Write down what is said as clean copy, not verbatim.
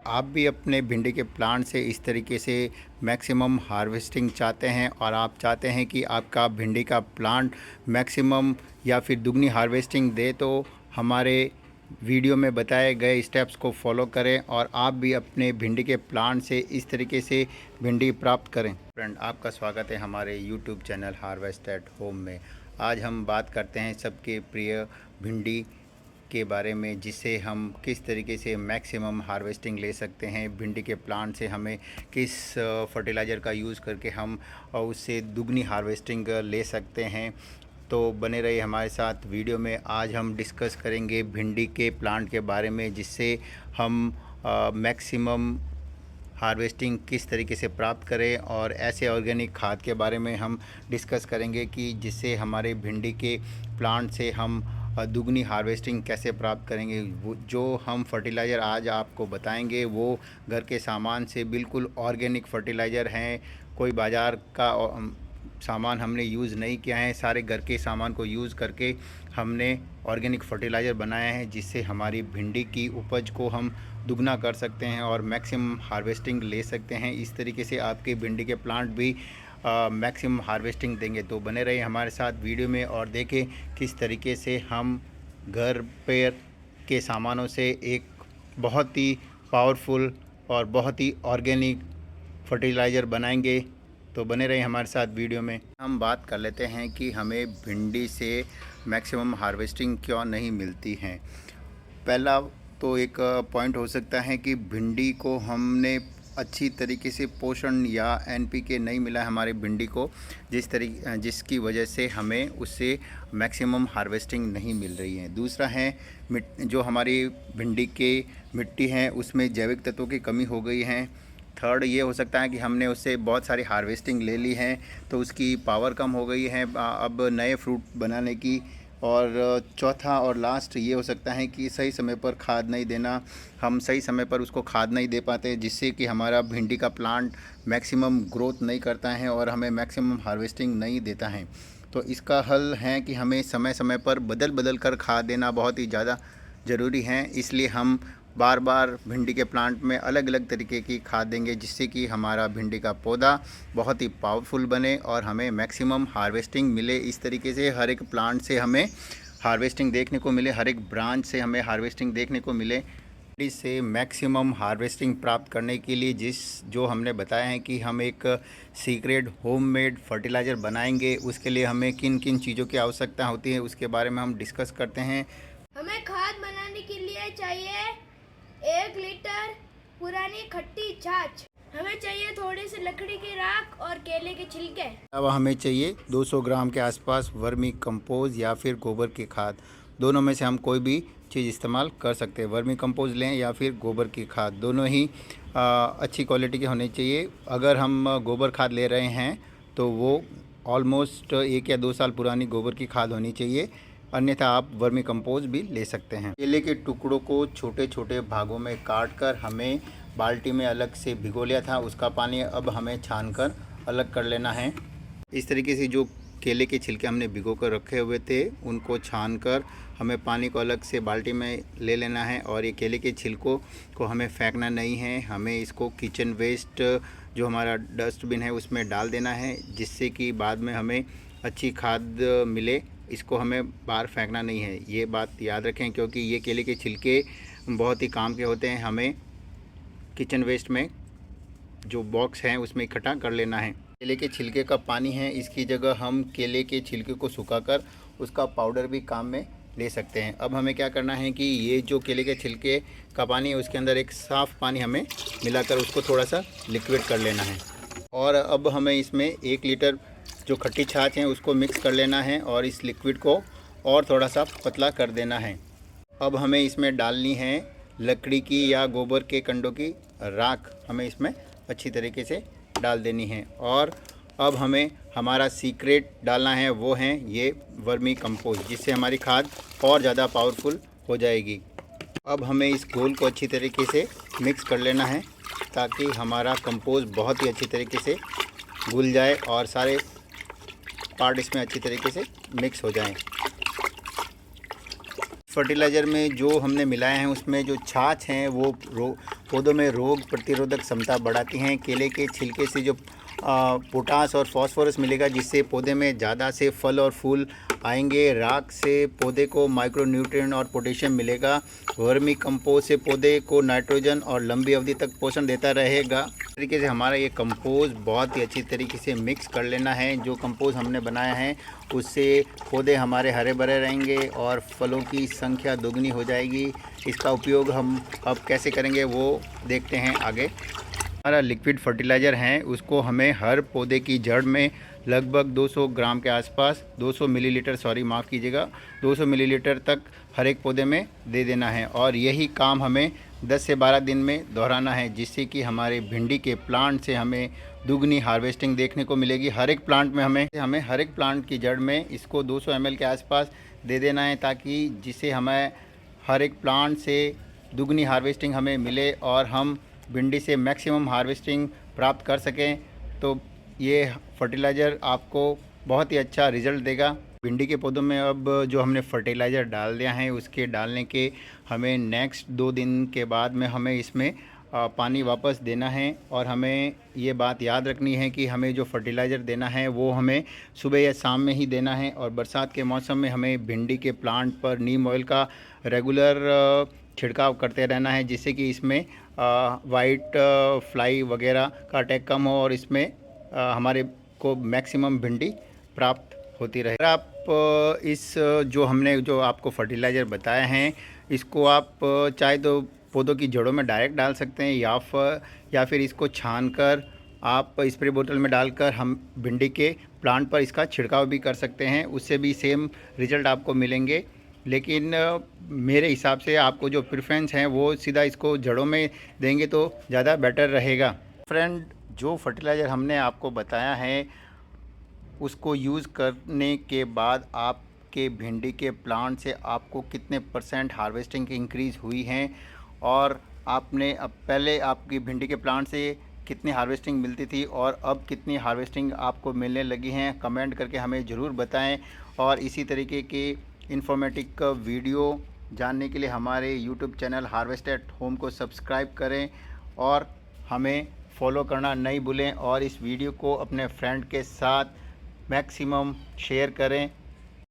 आप भी अपने भिंडी के प्लांट से इस तरीके से मैक्सिमम हार्वेस्टिंग चाहते हैं और आप चाहते हैं कि आपका भिंडी का प्लांट मैक्सिमम या फिर दुगनी हार्वेस्टिंग दे, तो हमारे वीडियो में बताए गए स्टेप्स को फॉलो करें और आप भी अपने भिंडी के प्लांट से इस तरीके से भिंडी प्राप्त करें। फ्रेंड, आपका स्वागत है हमारे YouTube channel harvest at home में। आज हम बात करते हैं सबके प्रिय भिंडी के बारे में, जिससे हम किस तरीके से मैक्सिमम हार्वेस्टिंग ले सकते हैं। भिंडी के प्लांट से हमें किस फर्टिलाइज़र का यूज़ करके हम उससे दुगनी हार्वेस्टिंग ले सकते हैं। तो बने रहिए हमारे साथ वीडियो में। आज हम डिस्कस करेंगे भिंडी के प्लांट के बारे में, जिससे हम मैक्सिमम हार्वेस्टिंग किस तरीके से प्राप्त करें, और ऐसे ऑर्गेनिक खाद के बारे में हम डिस्कस करेंगे कि जिससे हमारे भिंडी के प्लांट से हम दुगनी हार्वेस्टिंग कैसे प्राप्त करेंगे। वो जो हम फर्टिलाइज़र आज आपको बताएंगे वो घर के सामान से बिल्कुल ऑर्गेनिक फर्टिलाइज़र हैं। कोई बाज़ार का सामान हमने यूज़ नहीं किया है, सारे घर के सामान को यूज़ करके हमने ऑर्गेनिक फर्टिलाइज़र बनाया है, जिससे हमारी भिंडी की उपज को हम दुगना कर सकते हैं और मैक्सिमम हार्वेस्टिंग ले सकते हैं। इस तरीके से आपके भिंडी के प्लांट भी मैक्सिमम हार्वेस्टिंग देंगे। तो बने रहिए हमारे साथ वीडियो में और देखें किस तरीके से हम घर पर के सामानों से एक बहुत ही पावरफुल और बहुत ही ऑर्गेनिक फर्टिलाइज़र बनाएंगे। तो बने रहिए हमारे साथ वीडियो में। हम बात कर लेते हैं कि हमें भिंडी से मैक्सिमम हार्वेस्टिंग क्यों नहीं मिलती है। पहला तो एक पॉइंट हो सकता है कि भिंडी को हमने अच्छी तरीके से पोषण या एनपीके नहीं मिला है हमारे भिंडी को, जिसकी वजह से हमें उससे मैक्सिमम हार्वेस्टिंग नहीं मिल रही है। दूसरा है जो हमारी भिंडी के मिट्टी है उसमें जैविक तत्वों की कमी हो गई है। थर्ड ये हो सकता है कि हमने उससे बहुत सारी हार्वेस्टिंग ले ली है तो उसकी पावर कम हो गई है अब नए फ्रूट बनाने की। और चौथा और लास्ट ये हो सकता है कि सही समय पर खाद नहीं देना। हम सही समय पर उसको खाद नहीं दे पाते, जिससे कि हमारा भिंडी का प्लांट मैक्सिमम ग्रोथ नहीं करता है और हमें मैक्सिमम हार्वेस्टिंग नहीं देता है। तो इसका हल है कि हमें समय समय पर बदल कर खाद देना बहुत ही ज़्यादा ज़रूरी है। इसलिए हम बार बार भिंडी के प्लांट में अलग अलग तरीके की खाद देंगे, जिससे कि हमारा भिंडी का पौधा बहुत ही पावरफुल बने और हमें मैक्सिमम हार्वेस्टिंग मिले। इस तरीके से हर एक प्लांट से हमें हार्वेस्टिंग देखने को मिले, हर एक ब्रांच से हमें हार्वेस्टिंग देखने को मिले। इससे मैक्सिमम हार्वेस्टिंग प्राप्त करने के लिए जो हमने बताया है कि हम एक सीक्रेट होममेड फर्टिलाइज़र बनाएंगे, उसके लिए हमें किन किन चीज़ों की आवश्यकता होती है उसके बारे में हम डिस्कस करते हैं। हमें खाद बनाने के लिए चाहिए 1 लीटर पुरानी खट्टी छाछ। हमें चाहिए थोड़ी सी लकड़ी की राख और केले के छिलके। अब हमें चाहिए 200 ग्राम के आसपास वर्मी कंपोज या फिर गोबर की खाद। दोनों में से हम कोई भी चीज़ इस्तेमाल कर सकते हैं। वर्मी कंपोज लें या फिर गोबर की खाद, दोनों ही अच्छी क्वालिटी की होनी चाहिए। अगर हम गोबर खाद ले रहे हैं तो वो ऑलमोस्ट 1 या 2 साल पुरानी गोबर की खाद होनी चाहिए, अन्यथा आप वर्मी कंपोज भी ले सकते हैं। केले के टुकड़ों को छोटे छोटे भागों में काट कर हमने बाल्टी में अलग से भिगो लिया था, उसका पानी अब हमें छानकर अलग कर लेना है। इस तरीके से जो केले के छिलके हमने भिगो कर रखे हुए थे उनको छानकर हमें पानी को अलग से बाल्टी में ले लेना है। और ये केले के छिलकों को हमें फेंकना नहीं है, हमें इसको किचन वेस्ट जो हमारा डस्टबिन है उसमें डाल देना है, जिससे कि बाद में हमें अच्छी खाद मिले। इसको हमें बाहर फेंकना नहीं है, ये बात याद रखें, क्योंकि ये केले के छिलके बहुत ही काम के होते हैं। हमें किचन वेस्ट में जो बॉक्स हैं उसमें इकट्ठा कर लेना है। केले के छिलके का पानी है, इसकी जगह हम केले के छिलके को सुखाकर उसका पाउडर भी काम में ले सकते हैं। अब हमें क्या करना है कि ये जो केले के छिलके का पानी है उसके अंदर एक साफ़ पानी हमें मिलाकर उसको थोड़ा सा लिक्विड कर लेना है। और अब हमें इसमें 1 लीटर जो खट्टी छाछ है उसको मिक्स कर लेना है और इस लिक्विड को और थोड़ा सा पतला कर देना है। अब हमें इसमें डालनी है लकड़ी की या गोबर के कंडों की राख, हमें इसमें अच्छी तरीके से डाल देनी है। और अब हमें हमारा सीक्रेट डालना है, वो है ये वर्मी कंपोस्ट, जिससे हमारी खाद और ज़्यादा पावरफुल हो जाएगी। अब हमें इस घोल को अच्छी तरीके से मिक्स कर लेना है ताकि हमारा कंपोस्ट बहुत ही अच्छी तरीके से घुल जाए और सारे पार्ट इसमें अच्छी तरीके से मिक्स हो जाएं। फर्टिलाइज़र में जो हमने मिलाया है उसमें जो छाछ हैं वो पौधों में रोग प्रतिरोधक क्षमता बढ़ाती हैं। केले के छिलके से जो पोटास और फास्फोरस मिलेगा, जिससे पौधे में ज़्यादा से फल और फूल आएंगे। राख से पौधे को माइक्रोन्यूट्रिएंट और पोटेशियम मिलेगा। वर्मी कंपोस्ट से पौधे को नाइट्रोजन और लंबी अवधि तक पोषण देता रहेगा। इस तरीके से हमारा ये कंपोस्ट बहुत ही अच्छी तरीके से मिक्स कर लेना है। जो कंपोस्ट हमने बनाया है उससे पौधे हमारे हरे भरे रहेंगे और फलों की संख्या दोगुनी हो जाएगी। इसका उपयोग हम अब कैसे करेंगे वो देखते हैं आगे। हमारा लिक्विड फर्टिलाइज़र है, उसको हमें हर पौधे की जड़ में लगभग 200 ग्राम के आसपास, 200 मिलीलीटर, सॉरी माफ़ कीजिएगा, 200 मिलीलीटर तक हर एक पौधे में दे देना है। और यही काम हमें 10 से 12 दिन में दोहराना है, जिससे कि हमारे भिंडी के प्लांट से हमें दुगनी हार्वेस्टिंग देखने को मिलेगी। हर एक प्लांट में हमें हर एक प्लांट की जड़ में इसको 200 ml के आसपास दे देना है, ताकि जिससे हमें हर एक प्लांट से दुगनी हार्वेस्टिंग हमें मिले और हम भिंडी से मैक्सिमम हार्वेस्टिंग प्राप्त कर सकें। तो ये फर्टिलाइज़र आपको बहुत ही अच्छा रिज़ल्ट देगा। भिंडी के पौधों में अब जो हमने फर्टिलाइज़र डाल दिया है, उसके डालने के हमें नेक्स्ट 2 दिन के बाद में हमें इसमें पानी वापस देना है। और हमें ये बात याद रखनी है कि हमें जो फर्टिलाइज़र देना है वो हमें सुबह या शाम में ही देना है। और बरसात के मौसम में हमें भिंडी के प्लांट पर नीम ऑयल का रेगुलर छिड़काव करते रहना है, जिससे कि इसमें वाइट फ्लाई वगैरह का अटैक कम हो और इसमें हमारे को मैक्सिमम भिंडी प्राप्त होती रहे। अगर आप इस जो हमने जो आपको फर्टिलाइज़र बताया है, इसको आप चाहे तो पौधों की जड़ों में डायरेक्ट डाल सकते हैं, या फिर इसको छानकर आप स्प्रे बोतल में डालकर हम भिंडी के प्लांट पर इसका छिड़काव भी कर सकते हैं। उससे भी सेम रिज़ल्ट आपको मिलेंगे। लेकिन मेरे हिसाब से आपको जो प्रेफरेंस है वो सीधा इसको जड़ों में देंगे तो ज़्यादा बेटर रहेगा। फ्रेंड, जो फर्टिलाइज़र हमने आपको बताया है उसको यूज़ करने के बाद आपके भिंडी के प्लांट से आपको कितने % हार्वेस्टिंग की इंक्रीज़ हुई हैं, और आपने अब पहले आपकी भिंडी के प्लांट से कितनी हार्वेस्टिंग मिलती थी और अब कितनी हार्वेस्टिंग आपको मिलने लगी हैं, कमेंट करके हमें ज़रूर बताएं। और इसी तरीके के इन्फॉर्मेटिव वीडियो जानने के लिए हमारे YouTube channel harvest at home को सब्सक्राइब करें और हमें फॉलो करना नहीं भूलें। और इस वीडियो को अपने फ्रेंड के साथ मैक्सिमम शेयर करें।